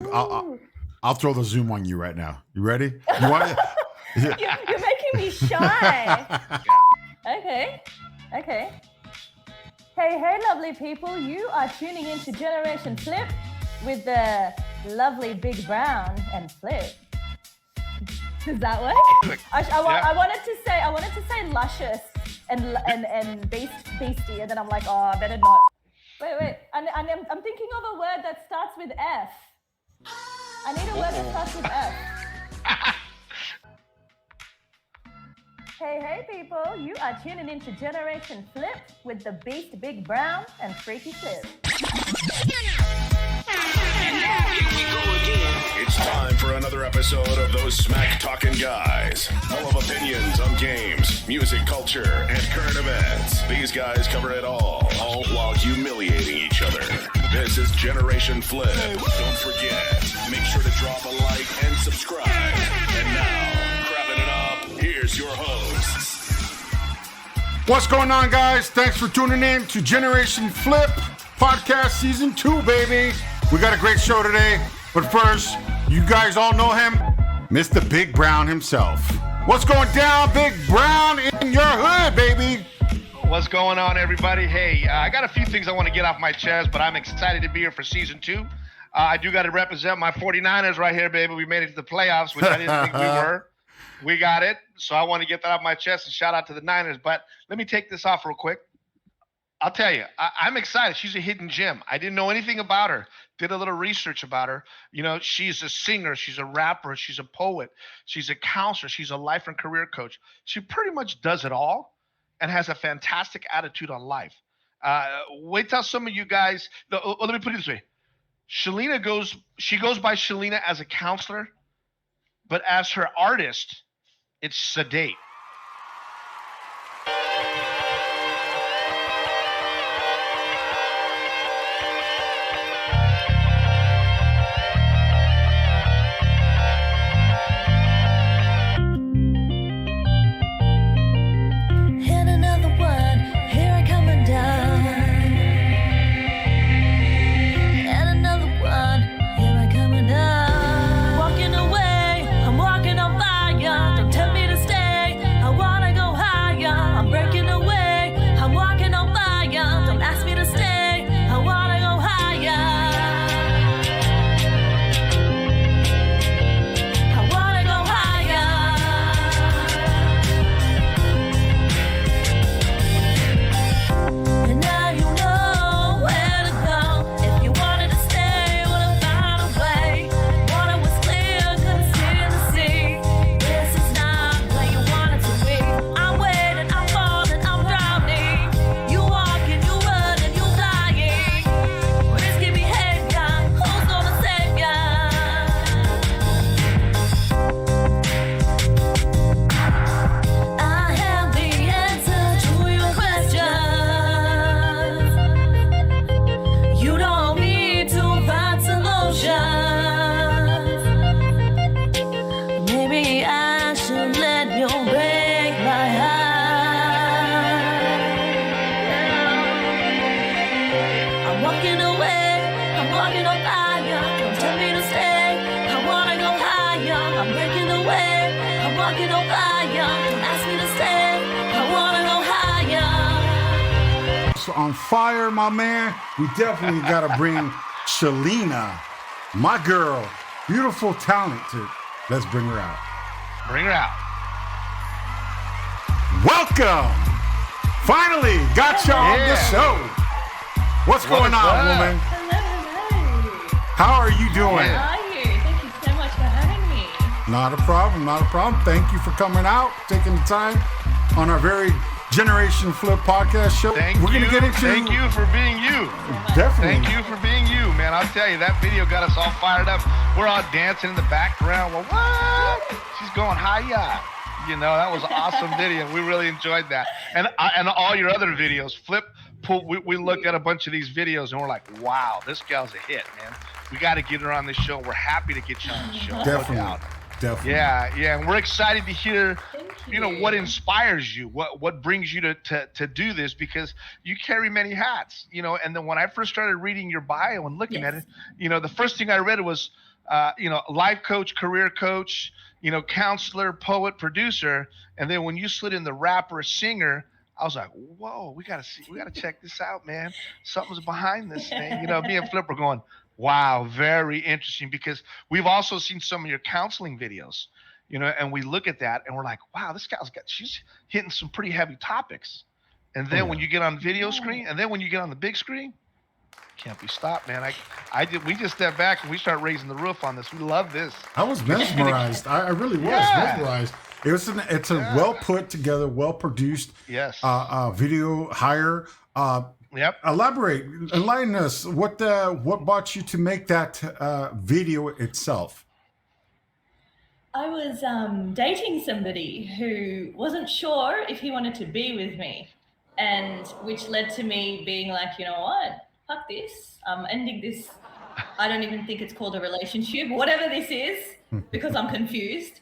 I'll throw the Zoom on you right now. You ready? You want it? You're making me shy. Okay. Hey, lovely people. You are tuning into Generation Flip with the lovely Big Brown and Flip. Does that work? I wanted to say luscious and beastie, and then I'm like, oh, I better not. Wait. And I'm thinking of a word that starts with F. I need a word that starts with F. Hey, people. You are tuning into Generation Flip with the Beast Big Brown and Freaky Flip. Here we go again. It's time for another episode of those smack-talking guys. Full of opinions on games, music, culture, and current events. These guys cover it all while humiliating each other. This is Generation Flip. Don't forget, make sure to drop a like and subscribe. And now, crapping it up, here's your hosts. What's going on, guys? Thanks for tuning in to Generation Flip Podcast Season 2, baby. We got a great show today, but first, you guys all know him, Mr. Big Brown himself. What's going down, Big Brown, in your hood, baby? What's going on, everybody? Hey, I got a few things I want to get off my chest, but I'm excited to be here for Season 2. I do got to represent my 49ers right here, baby. We made it to the playoffs, which I didn't think we were. We got it, so I want to get that off my chest and shout out to the Niners. But let me take this off real quick. I'll tell you, I'm excited. She's a hidden gem. I didn't know anything about her. Did a little research about her. You know, she's a singer. She's a rapper. She's a poet. She's a counselor. She's a life and career coach. She pretty much does it all and has a fantastic attitude on life. Wait till some of you guys, let me put it this way. Shalina goes by Shalina as a counselor, but as her artist, it's SED8. On fire, my man. We definitely got to bring Shalina, my girl, beautiful, talented. Let's bring her out. Bring her out. Welcome. Finally got you on the show. What's going on, woman? Hello. How are you doing? How are you? Thank you so much for having me. Not a problem. Thank you for coming out, taking the time on our very Generation Flip podcast show. Thank you for being you. Definitely. Thank you for being you, man. I'll tell you, that video got us all fired up. We're all dancing in the background. Well, what? She's going hiya. You know, that was an awesome video. We really enjoyed that. And all your other videos. We looked at a bunch of these videos and we're like, wow, this gal's a hit, man. We got to get her on this show. We're happy to get you on the show. Definitely. No doubt. Definitely. Yeah. And we're excited to hear, what inspires you, what brings you to do this, because you carry many hats, and then when I first started reading your bio and looking at it, the first thing I read was life coach, career coach, counselor, poet, producer. And then when you slid in the rapper, singer, I was like, whoa, we gotta check this out, man. Something's behind this thing. Me and Flip were going, wow, very interesting, because we've also seen some of your counseling videos, and we look at that and we're like, wow, she's hitting some pretty heavy topics. And then when you get on video screen, and then when you get on the big screen, can't be stopped, man. We just stepped back and we start raising the roof on this. We love this. I was mesmerized. I really was mesmerized. It's a well put together, well produced video hire. Elaborate, enlighten us. What brought you to make that video itself? I was dating somebody who wasn't sure if he wanted to be with me, and which led to me being like, you know what? Fuck this. I'm ending this. I don't even think it's called a relationship, whatever this is, because I'm confused.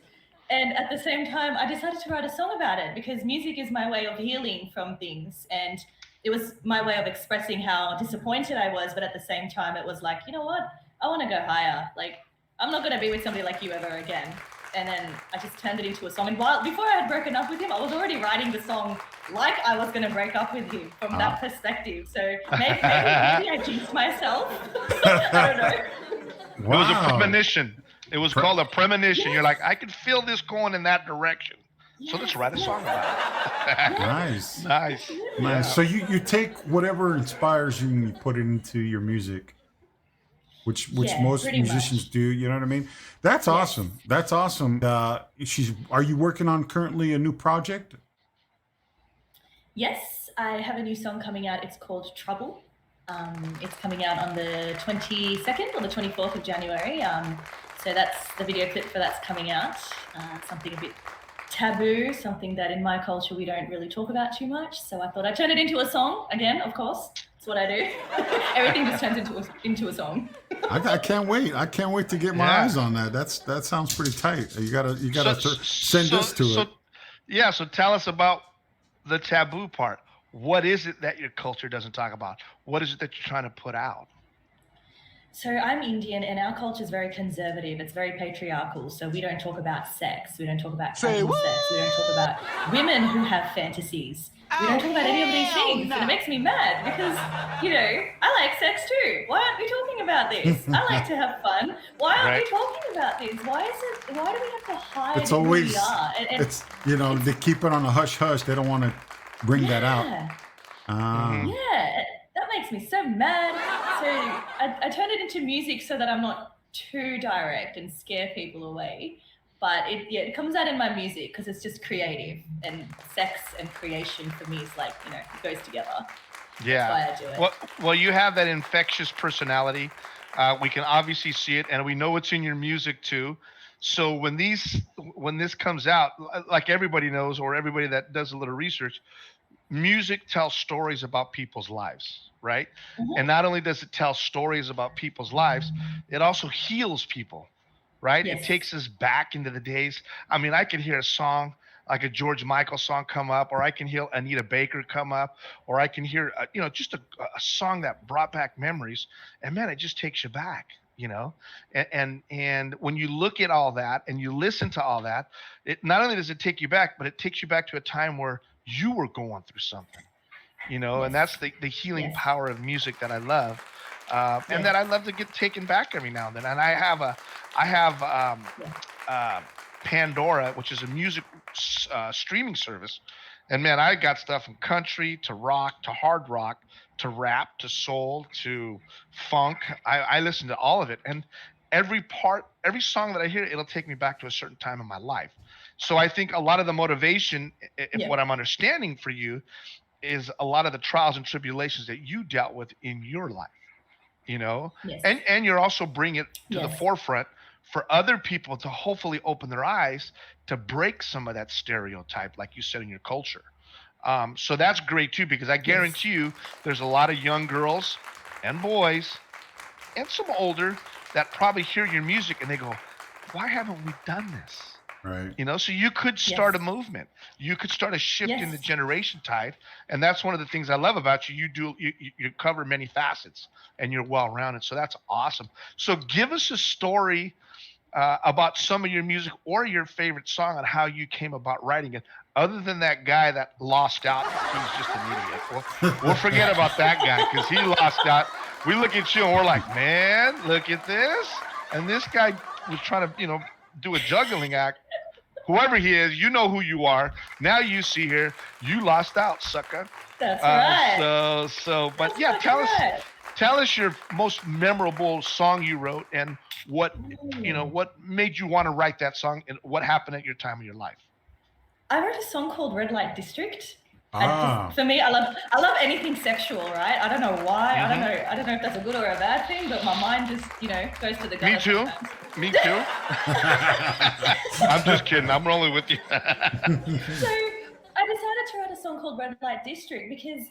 And at the same time, I decided to write a song about it, because music is my way of healing from things. And it was my way of expressing how disappointed I was. But at the same time, it was like, you know what? I want to go higher. Like, I'm not going to be with somebody like you ever again. And then I just turned it into a song. And before I had broken up with him, I was already writing the song like I was going to break up with him from that perspective. So maybe I jinxed myself. I don't know. Wow. It was a premonition. It was called a premonition. Yes. You're like, I can feel this going in that direction. Yes. So let's write a song about it. Nice. Nice. Yeah. So you take whatever inspires you and you put it into your music. Which most musicians do, you know what I mean? That's awesome. That's awesome. Are you working on currently a new project? Yes, I have a new song coming out. It's called Trouble. It's coming out on the 22nd or the 24th of January. So that's the video clip for that's coming out. Something a bit taboo, something that in my culture we don't really talk about too much. So I thought I'd turn it into a song again, of course. That's what I do. Everything just turns into a song. I can't wait. I can't wait to get my eyes on that. That sounds pretty tight. You gotta send this to it. Yeah. So tell us about the taboo part. What is it that your culture doesn't talk about? What is it that you're trying to put out? So I'm Indian, and our culture is very conservative. It's very patriarchal. So we don't talk about sex. We don't talk about casual sex. We don't talk about women who have fantasies. We don't talk about any of these things. And it makes me mad because, I like sex too. Why aren't we talking about this? I like to have fun. Why aren't we talking about this? Why do we have to hide it's always, who we are? It's, they keep it on a hush-hush. They don't want to bring that out. Yeah, that makes me so mad. So I turned it into music so that I'm not too direct and scare people away. But it comes out in my music because it's just creative, and sex and creation for me is like, it goes together. Yeah. That's why I do it. Well, you have that infectious personality. We can obviously see it, and we know it's in your music too. So when this comes out, like everybody knows, or everybody that does a little research, music tells stories about people's lives, right? Mm-hmm. And not only does it tell stories about people's lives, it also heals people. Right? Yes. It takes us back into the days. I mean, I could hear a song like a George Michael song come up, or I can hear Anita Baker come up, or I can hear, just a song that brought back memories. And man, it just takes you back, And when you look at all that and you listen to all that, it not only does it take you back, but it takes you back to a time where you were going through something, yes. And that's the healing yes. power of music that I love. And that I love to get taken back every now and then. And I have Pandora, which is a music streaming service. And man, I got stuff from country to rock to hard rock to rap to soul to funk. I listen to all of it. And every song that I hear, it'll take me back to a certain time in my life. So I think a lot of the motivation, what I'm understanding for you, is a lot of the trials and tribulations that you dealt with in your life. Yes. And you're also bringing it to the forefront for other people to hopefully open their eyes to break some of that stereotype, like you said, in your culture. So that's great too, because I guarantee you there's a lot of young girls and boys and some older that probably hear your music and they go, why haven't we done this? Right. You know, so you could start a movement. You could start a shift in the generation tide, and that's one of the things I love about you. You cover many facets, and you're well-rounded. So that's awesome. So give us a story about some of your music or your favorite song and how you came about writing it. Other than that guy that lost out, who's just an idiot. We'll forget about that guy because he lost out. We look at you and we're like, man, look at this. And this guy was trying to, do a juggling act. Whoever he is, you know who you are. Now you see here, you lost out, sucker. That's right. Tell us your most memorable song you wrote and what made you want to write that song and what happened at your time of your life. I wrote a song called Red Light District. For me, I love anything sexual, right? I don't know why. I don't know if that's a good or a bad thing, but my mind just, goes to the gutter. Me too. I'm just kidding. I'm rolling with you. So I decided to write a song called Red Light District because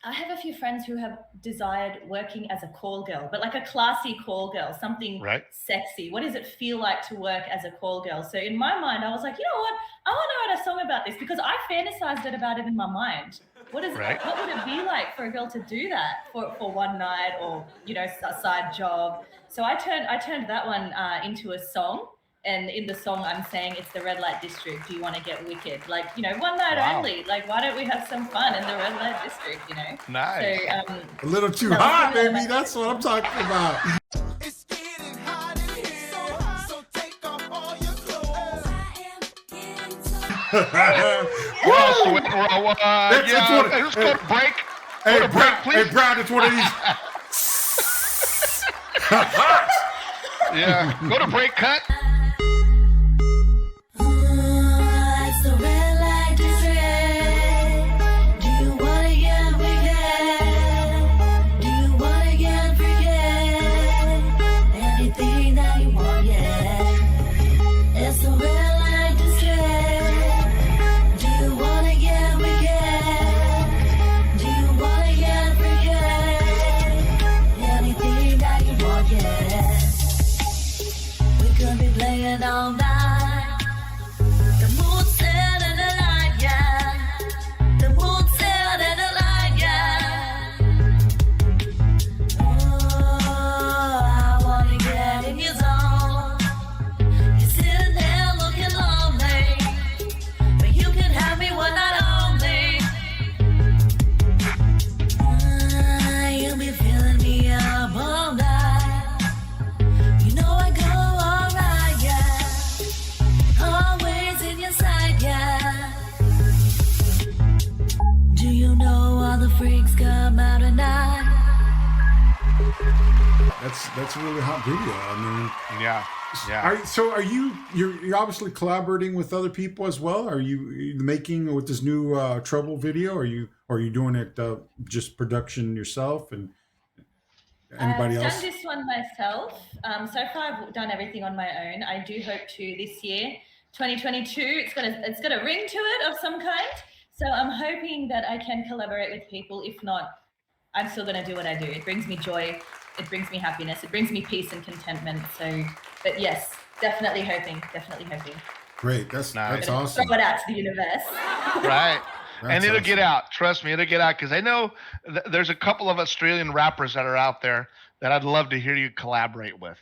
I have a few friends who have desired working as a call girl, but like a classy call girl, something sexy. What does it feel like to work as a call girl? So in my mind, I was like, you know what? I want to write a song about this because I fantasized about it in my mind. What would it be like for a girl to do that for one night or, a side job? So I turned that one into a song. And in the song, I'm saying it's the red light district. Do you want to get wicked? Like, one night only. Like, why don't we have some fun in the red light district, Nice. So, a little too hot, baby. That's what I'm talking about. It's getting hot in here, so take off all your clothes. Let's go to break. Hey, Brad, please. Hey, Brad, it's one of these. Yeah, go to break, cut. It's the red light district. Do you wanna get wicked? Do you wanna get freaky? Anything that you want, It's the red light district. Do you wanna get wicked? Do you wanna get freaky? Anything that you want, We could be playing all night. Freaks come out at night. That's a really hot video. I mean, yeah. Are you're obviously collaborating with other people as well? Are you making with this new Trouble video? Are you doing it just production yourself and anybody else? I've done this one myself. So far I've done everything on my own. I do hope to this year, 2022. It's got a ring to it of some kind. So I'm hoping that I can collaborate with people. If not, I'm still going to do what I do. It brings me joy. It brings me happiness. It brings me peace and contentment. So, but yes, definitely hoping. Great. That's nice. That's awesome. Throw it out to the universe. Right. And it'll get out. Trust me, it'll get out. Because I know there's a couple of Australian rappers that are out there that I'd love to hear you collaborate with.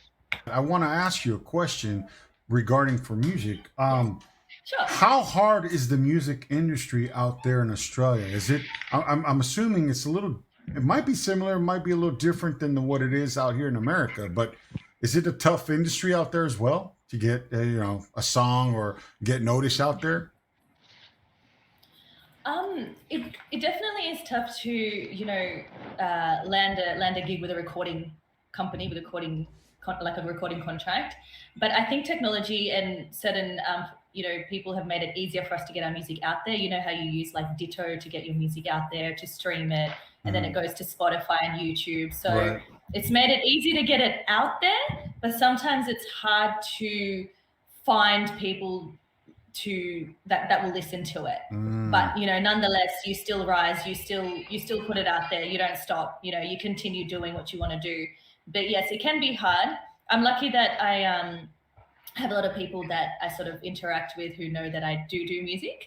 I want to ask you a question regarding for music. Sure. How hard is the music industry out there in Australia? Is it? I'm assuming it's it might be similar, it might be a little different than what it is out here in America. But is it a tough industry out there as well to get a song or get noticed out there? It definitely is tough to land a gig with a recording company with a recording contract. But I think technology and certain people have made it easier for us to get our music out there. You know how you use like Ditto to get your music out there, to stream it, and then it goes to Spotify and YouTube. So It's made it easy to get it out there, but sometimes it's hard to find people that will listen to it. But nonetheless, you still rise, you still put it out there, you don't stop, you continue doing what you want to do. But yes, it can be hard. I'm lucky that I I have a lot of people that I sort of interact with who know that I do music,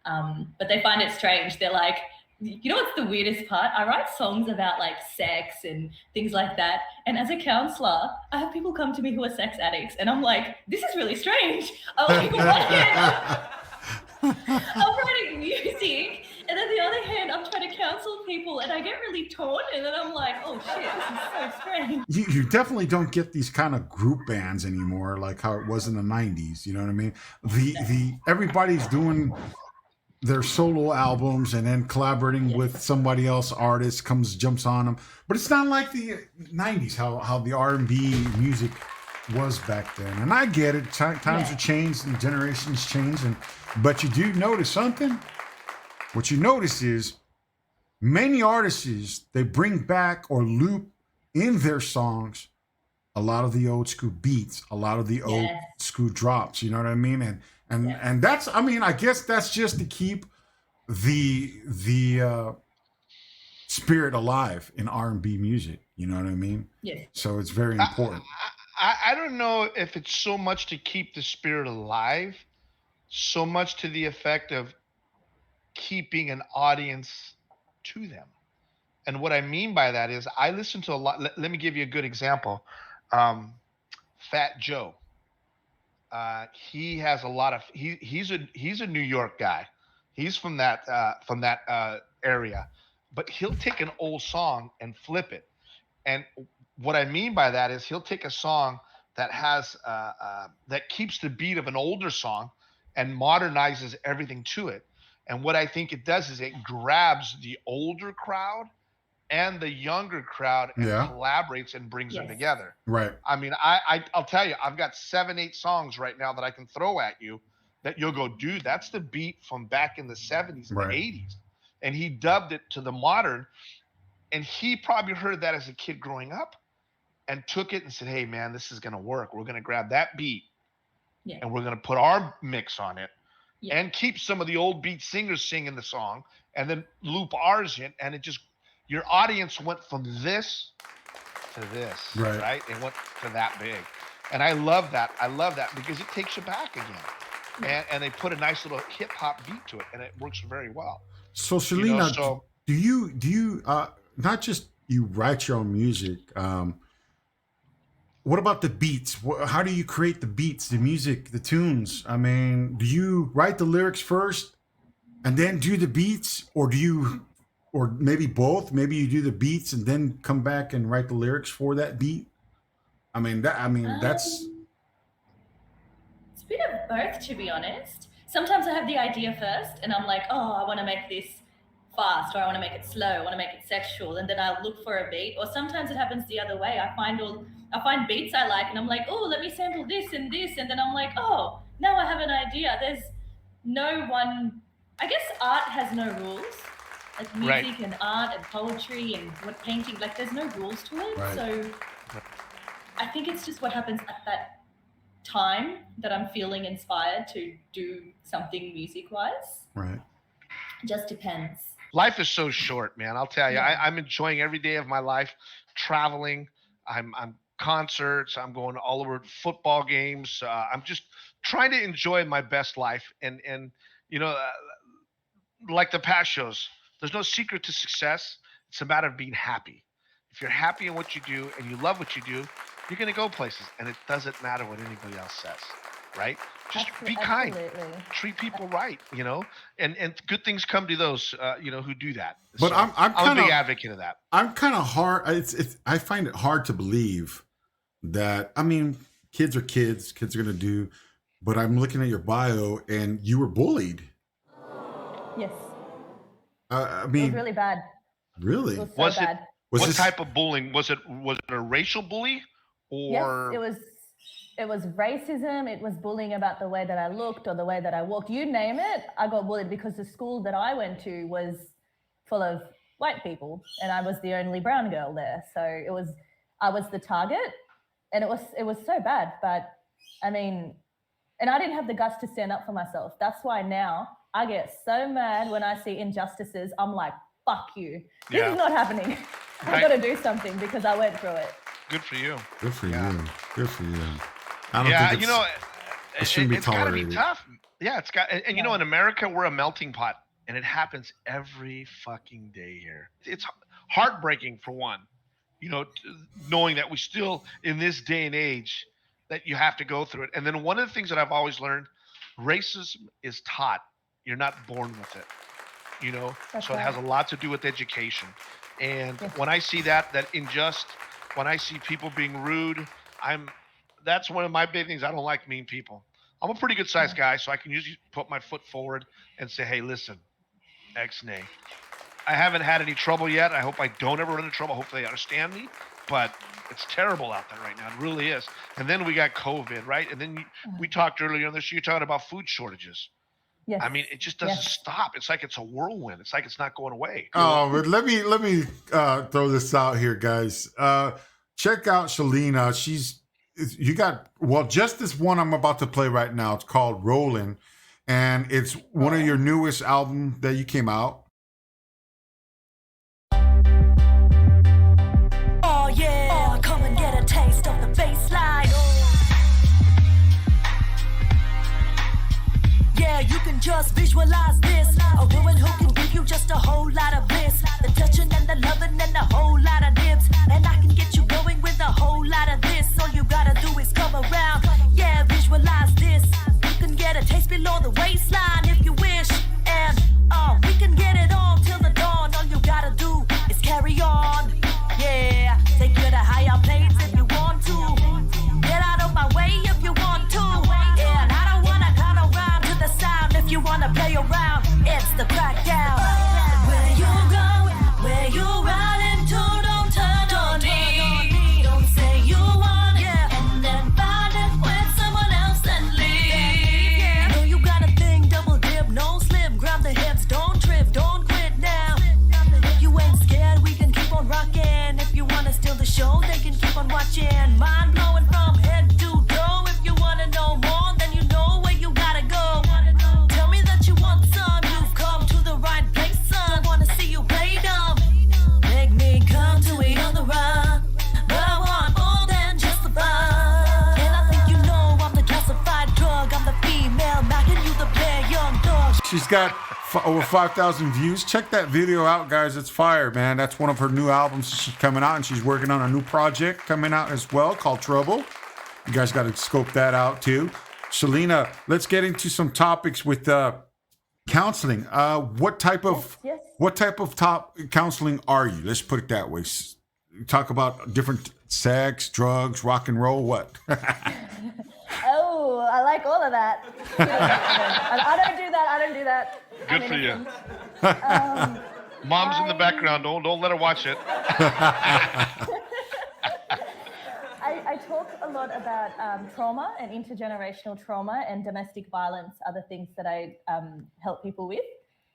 but they find it strange. They're like, you know what's the weirdest part? I write songs about like sex and things like that. And as a counselor, I have people come to me who are sex addicts. And I'm like, this is really strange. I'm like, I'm writing music. And on the other hand, I'm trying to counsel people and I get really torn. And then I'm like, oh shit, this is so strange. You definitely don't get these kind of group bands anymore, like how it was in the 90s. You know what I mean? Everybody's doing their solo albums and then collaborating with somebody else, artist jumps on them. But it's not like the 90s, how the R&B music was back then. And I get it. Times have changed and generations change. But you do notice something. What you notice is many artists, they bring back or loop in their songs a lot of the old school beats, a lot of the old school drops. You know what I mean? And that's, I mean, I guess that's just to keep the spirit alive in R&B music. You know what I mean? Yeah. So it's very important. I don't know if it's so much to keep the spirit alive, so much to the effect of keeping an audience to them. And what I mean by that is I listen to a lot. Let me give you a good example. Fat Joe. He has a lot of he's a New York guy. He's from that area, but he'll take an old song and flip it. And what I mean by that is he'll take a song that has that keeps the beat of an older song and modernizes everything to it. And what I think it does is it grabs the older crowd and the younger crowd and collaborates and brings them together. Right. I mean, I'll tell you, I've got 7-8 songs right now that I can throw at you that you'll go, dude, that's the beat from back in the 70s and the 80s. And he dubbed it to the modern. And he probably heard that as a kid growing up and took it and said, hey, man, this is going to work. We're going to grab that beat and we're going to put our mix on it and keep some of the old beat singers singing the song and then loop ours in. And it just, your audience went from this to this, right? It went to that big. And I love that. I love that because it takes you back again. And they put a nice little hip hop beat to it and it works very well. So Shalina, do you not just you write your own music, what about the beats? How do you create the beats, the music, the tunes? I mean, do you write the lyrics first and then do the beats, or maybe both? Maybe you do the beats and then come back and write the lyrics for that beat. That's it's a bit of both, to be honest. Sometimes I have the idea first, and I'm like, oh, I want to make this fast, or I want to make it slow, I want to make it sexual, and then I'll look for a beat. Or sometimes it happens the other way. I find beats I like, and I'm like, oh, let me sample this, and then I'm like, oh, now I have an idea. There's no one. I guess art has no rules, like music and art and poetry and painting. Like there's no rules to it. So I think it's just what happens at that time that I'm feeling inspired to do something music-wise. Right. It just depends. Life is so short, man. I'll tell you, I'm enjoying every day of my life, traveling. I'm concerts. I'm going all over football games. I'm just trying to enjoy my best life. And you know, like the past shows, there's no secret to success. It's a matter of being happy. If you're happy in what you do and you love what you do, you're going to go places, and it doesn't matter what anybody else says, right? Just be kind, treat people right, you know, and good things come to those, who do that. But so I'm a big advocate of that. I'm kind of hard. I find it hard to believe that, I mean, kids are kids are going to do, but I'm looking at your bio and you were bullied. Yes. I mean, it was really bad. Really? It was so bad. What type of bullying? Was it a racial bully? Or yes, it was racism. It was bullying about the way that I looked or the way that I walked. You name it, I got bullied because the school that I went to was full of white people, and I was the only brown girl there. So I was the target, and it was so bad. But I mean, and I didn't have the guts to stand up for myself. That's why now I get so mad when I see injustices. I'm like, fuck you. This is not happening. I've got to do something because I went through it. Good for you. Good for you. Good for you. It shouldn't be it's got to be tolerated. tough. Yeah, it's got, and you know, in America, we're a melting pot, and it happens every fucking day here. It's heartbreaking for one, you know, knowing that we still, in this day and age, that you have to go through it. And then one of the things that I've always learned, racism is taught. You're not born with it, you know? That's so it has a right. lot to do with education. And Yes. when I see that when I see people being rude, that's one of my big things. I don't like mean people. I'm a pretty good sized guy, so I can usually put my foot forward and say, hey, listen, X nay. I haven't had any trouble yet. I hope I don't ever run into trouble. Hopefully they understand me. But it's terrible out there right now. It really is. And then we got COVID, right? And then we talked earlier on this show, you're talking about food shortages. Yes. I mean, it just doesn't stop. It's like it's a whirlwind. It's like it's not going away. Oh, but let me throw this out here, guys. Check out Shalina. Just this one I'm about to play right now. It's called Rollin', and it's one of your newest albums that you came out. Oh yeah, come and get a taste of the baseline. Yeah, you can just visualize this. A woman who can give you just a whole lot of bliss. The touching and the loving and a whole lot of dips. And I can get you going with a whole lot of this. All you gotta do is come around. Yeah, visualize this. You can get a taste below the waistline if you wish. And we can get it on till the dawn. All you gotta do is carry on. Yeah, take you to higher planes if you want to. Get out of my way if you want to. Yeah, and I don't wanna kind of rhyme to the sound. If you wanna play around, it's the crackdown. Where you going? Where you riding to? Don't turn on me. Don't say you want it and then find it with someone else and leave. No, you got a thing, double dip, no slip. Grab the hips, don't trip, don't quit now. If you ain't scared, we can keep on rocking. If you wanna steal the show, they can keep on watching. Mind blowing from head to toe. If you wanna know more, then you know where you gotta go. Tell me that you want some, you've come to the right place, son. Wanna see you play dumb. Make me come to it on the run. But I want more than just the fun. And I think you know I'm the classified drug. I'm the female Mac and you the player young dog. She's got over 5,000 views. Check that video out, guys. It's fire, man. That's one of her new albums she's coming out, and she's working on a new project coming out as well called Trouble. You guys got to scope that out too. Shalina, let's get into some topics with counseling. What type of counseling are you? Let's put it that way. Talk about different sex, drugs, rock and roll. What? Oh, I like all of that. I don't do that. Good for you. Mom's in the background. Don't let her watch it. I talk a lot about trauma and intergenerational trauma and domestic violence, other things that I help people with,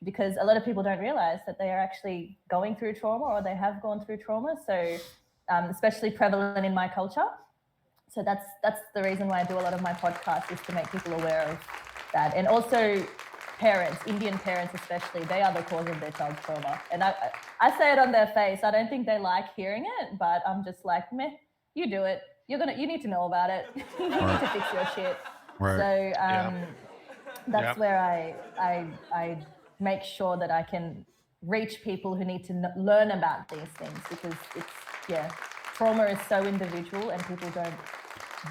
because a lot of people don't realize that they are actually going through trauma or they have gone through trauma. So especially prevalent in my culture. So that's the reason why I do a lot of my podcasts, is to make people aware of that. And also parents, Indian parents especially, they are the cause of their child's trauma. And I say it on their face. I don't think they like hearing it, but I'm just like, meh, you do it. You need to know about it. You need to fix your shit. Right. So that's where I make sure that I can reach people who need to learn about these things, because trauma is so individual and people don't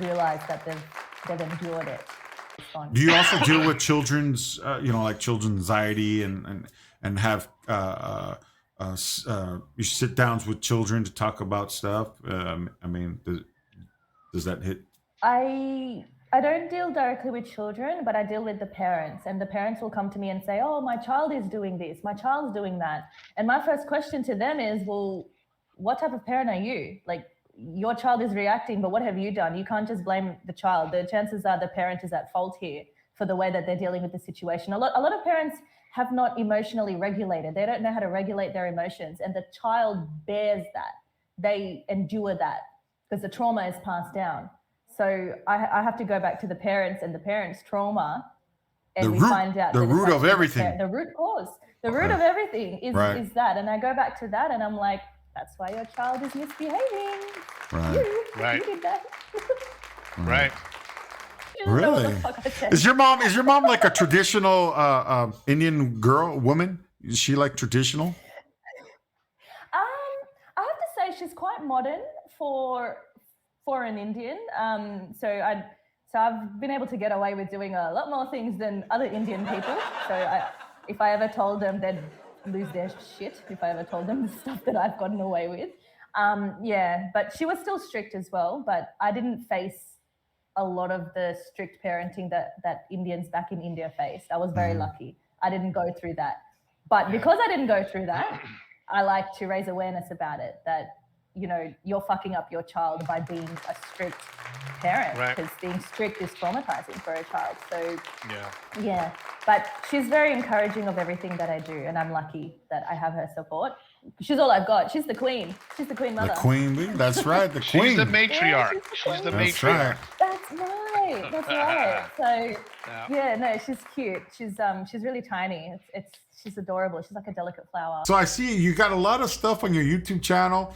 realize that they've endured it. Do you also deal with children's, like children's anxiety and have you sit downs with children to talk about stuff? I mean, does that hit? I don't deal directly with children, but I deal with the parents, and the parents will come to me and say, oh, my child is doing this, my child's doing that. And my first question to them is, well, what type of parent are you? Like, your child is reacting, but what have you done? You can't just blame the child. The chances are the parent is at fault here for the way that they're dealing with the situation. A lot of parents have not emotionally regulated. They don't know how to regulate their emotions, and the child bears that. They endure that because the trauma is passed down. So I have to go back to the parents and the parents' trauma, and find out the root of everything. The root cause. The root of everything is that. And I go back to that, and I'm like, that's why your child is misbehaving. Right. You did that. Right. You don't know what Really? the fuck I said. Is your mom like a traditional Indian woman? Is she like traditional? I have to say she's quite modern for an Indian. So I've been able to get away with doing a lot more things than other Indian people. So if I ever told them, they'd lose their shit if I ever told them the stuff that I've gotten away with. Yeah, but she was still strict as well. But I didn't face a lot of the strict parenting that Indians back in India faced. I was very lucky. I didn't go through that. But because I didn't go through that, I like to raise awareness about it, that, you know, you're fucking up your child by being a strict parent, because being strict is traumatizing for a child. So yeah, but she's very encouraging of everything that I do, and I'm lucky that I have her support. She's all I've got. She's the queen. She's the queen mother. The queen, that's right. The queen. She's the matriarch. Yeah, she's the That's matriarch. right. That's right. That's right. So yeah, no, she's cute. She's really tiny. She's adorable. She's like a delicate flower. So I see you got a lot of stuff on your YouTube channel.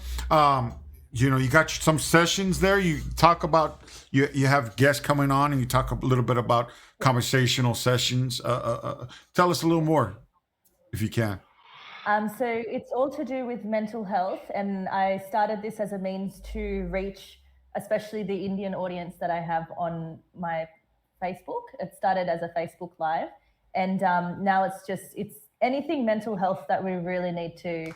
You know, you got some sessions there. You talk about you have guests coming on, and you talk a little bit about conversational sessions. Tell us a little more, if you can. So it's all to do with mental health, and I started this as a means to reach, especially the Indian audience that I have on my Facebook. It started as a Facebook Live, and now it's anything mental health that we really need to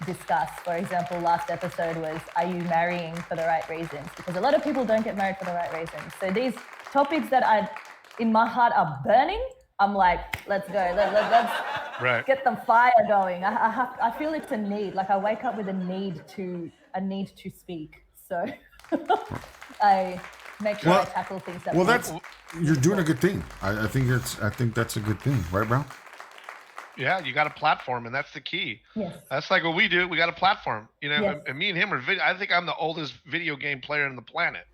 discuss. For example, last episode was, are you marrying for the right reasons? Because a lot of people don't get married for the right reasons. So these topics that in my heart are burning, I'm like, let's go. Let's get the fire going. I feel it's a need. Like I wake up with a need to speak. So I make sure I tackle things that. Well, you're doing a good thing. I think that's a good thing, right, bro? Yeah, you got a platform, and that's the key. Yes. That's like what we do. We got a platform, you know. Yes. And me and him are. I think I'm the oldest video game player on the planet.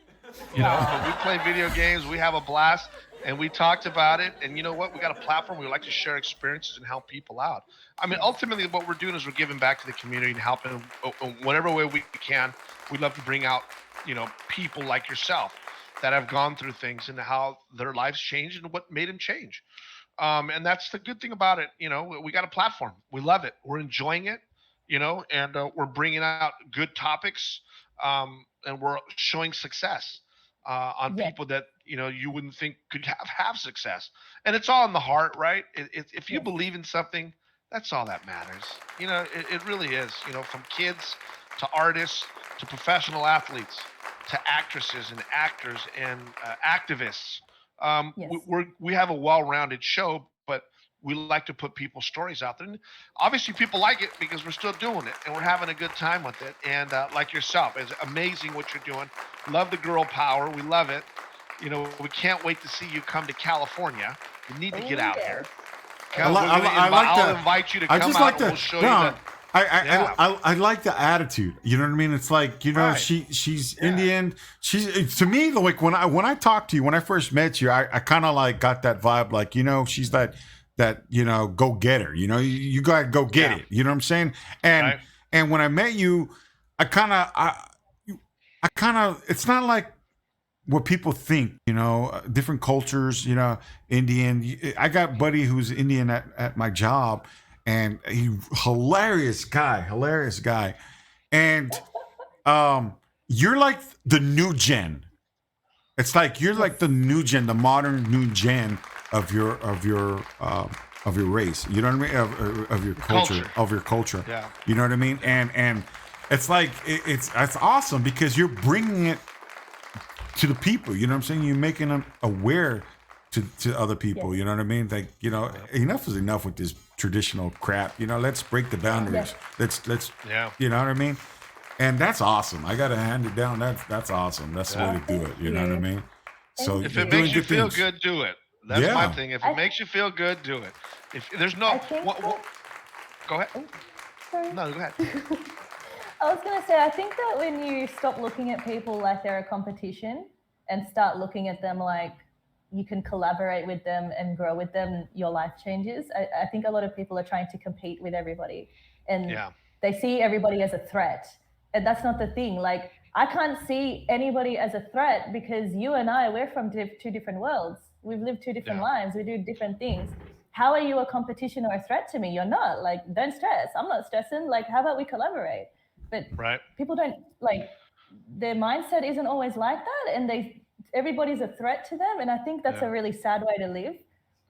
You know, but we play video games. We have a blast, and we talked about it. And you know what? We got a platform. We like to share experiences and help people out. I mean, ultimately, what we're doing is we're giving back to the community and helping in whatever way we can. We'd love to bring out, you know, people like yourself that have gone through things and how their lives changed and what made them change. And that's the good thing about it. You know, we got a platform. We love it. We're enjoying it, you know, and we're bringing out good topics, and we're showing success on people that, you know, you wouldn't think could have success. And it's all in the heart, right? If you believe in something, that's all that matters. You know, it really is, you know, from kids to artists to professional athletes to actresses and actors and activists. We have a well-rounded show, but we like to put people's stories out there. And obviously people like it because we're still doing it and we're having a good time with it. And like yourself, it's amazing what you're doing. Love the girl power. We love it. You know, we can't wait to see you come to California. You need to get out here. I'll invite you to come out and we'll show you the... I like the attitude. You know what I mean? It's like, you know, she's Indian. She's, to me, like when I talked to you, when I first met you, I kind of like got that vibe, like, you know, she's that, you know, go getter, you know, you gotta go get it. You know what I'm saying? And when I met you, I kind of, it's not like what people think, you know, different cultures, you know, Indian. I got a buddy who's Indian at my job. And hilarious guy. And you're like the new gen. It's like you're like the new gen, the modern new gen of your race. You know what I mean? Of your culture. Yeah. You know what I mean? And it's like it's awesome because you're bringing it to the people. You know what I'm saying? You're making them aware to other people. You know what I mean? Like, you know, enough is enough with this traditional crap. You know, let's break the boundaries. Let's you know what I mean? And that's awesome. I gotta hand it down. That's awesome. That's the way to do it. You know what I mean? So if it makes you feel good, do it. That's my thing. If it makes you feel good, do it. If there's no go ahead. Sorry. No, go ahead. I was gonna say, I think that when you stop looking at people like they're a competition and start looking at them like you can collaborate with them and grow with them, your life changes. I think a lot of people are trying to compete with everybody and they see everybody as a threat. And that's not the thing. Like, I can't see anybody as a threat because you and I, we're from two different worlds. We've lived two different lives. We do different things. How are you a competition or a threat to me? You're not. Like, don't stress. I'm not stressing. Like, how about we collaborate? But people don't, like, their mindset isn't always like that, and everybody's a threat to them, and I think that's a really sad way to live.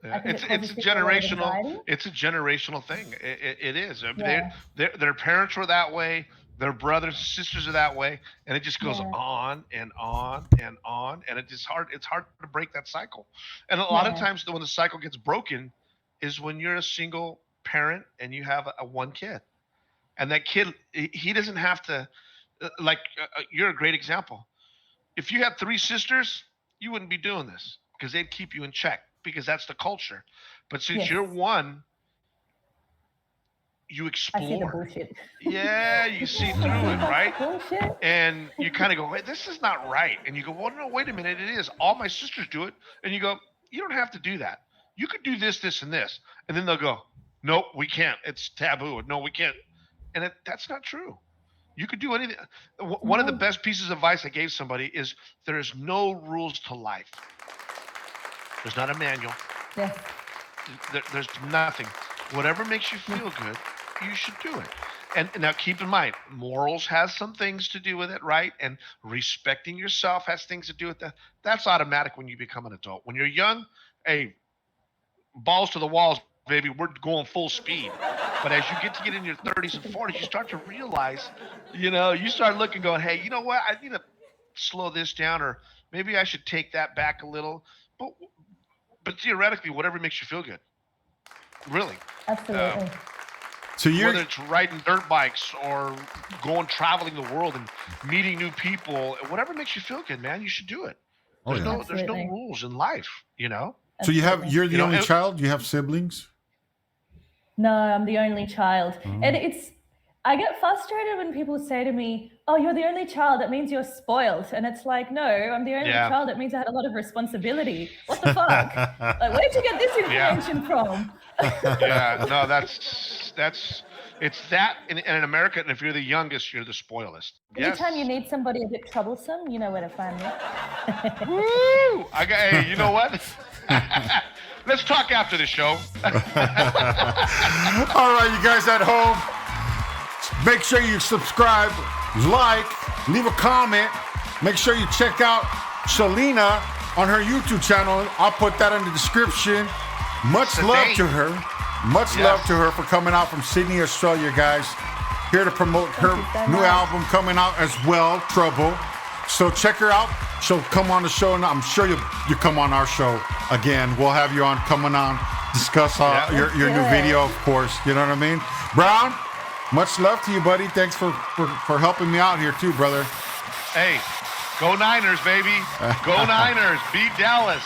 Yeah. It's a generational thing. It is. I mean, their parents were that way. Their brothers and sisters are that way, and it just goes on and on and on, and it's hard to break that cycle. And a lot of times when the cycle gets broken is when you're a single parent and you have a one kid, and that kid, he doesn't have to, you're a great example. If you had 3 sisters, you wouldn't be doing this because they'd keep you in check because that's the culture. But since you're one, you explore. I see the bullshit. Yeah, you see through it, right? Bullshit. And you kind of go, wait, this is not right. And you go, well, no, wait a minute, it is. All my sisters do it. And you go, you don't have to do that. You could do this, this, and this. And then they'll go, nope, we can't. It's taboo. No, we can't. And that's not true. You could do anything. One of the best pieces of advice I gave somebody is there is no rules to life. There's not a manual. Yes. There's nothing. Whatever makes you feel good, you should do it. And now keep in mind, morals has some things to do with it, right? And respecting yourself has things to do with that. That's automatic when you become an adult. When you're young, hey, balls to the walls, baby, we're going full speed. But as you get in your 30s and 40s, you start to realize, you start looking, going, hey, you know what? I need to slow this down, or maybe I should take that back a little. But theoretically, whatever makes you feel good. Really. Absolutely. So whether it's riding dirt bikes or traveling the world and meeting new people, whatever makes you feel good, man, you should do it. There's no rules in life, So you're the only child? You have siblings? No, I'm the only child. And I get frustrated when people say to me, oh, you're the only child, that means you're spoiled. And it's like, no, I'm the only child, that means I had a lot of responsibility. What the fuck? Like, where'd you get this information from? No, it's that in America, and if you're the youngest, you're the spoilest. Anytime you need somebody a bit troublesome, you know where to find me. Woo! Hey, you know what? Let's talk after the show. All right, you guys at home, make sure you subscribe, like, leave a comment. Make sure you check out Shalina on her YouTube channel. I'll put that in the description. Much love to her. Much love to her for coming out from Sydney, Australia, guys. Here to promote her new album coming out as well, Trouble. So check her out. She'll come on the show, and I'm sure you come on our show again. We'll have you on, coming on, discuss your new video, of course. You know what I mean? Brown, much love to you, buddy. Thanks for helping me out here too, brother. Hey, go Niners, baby. Go Niners. Beat Dallas.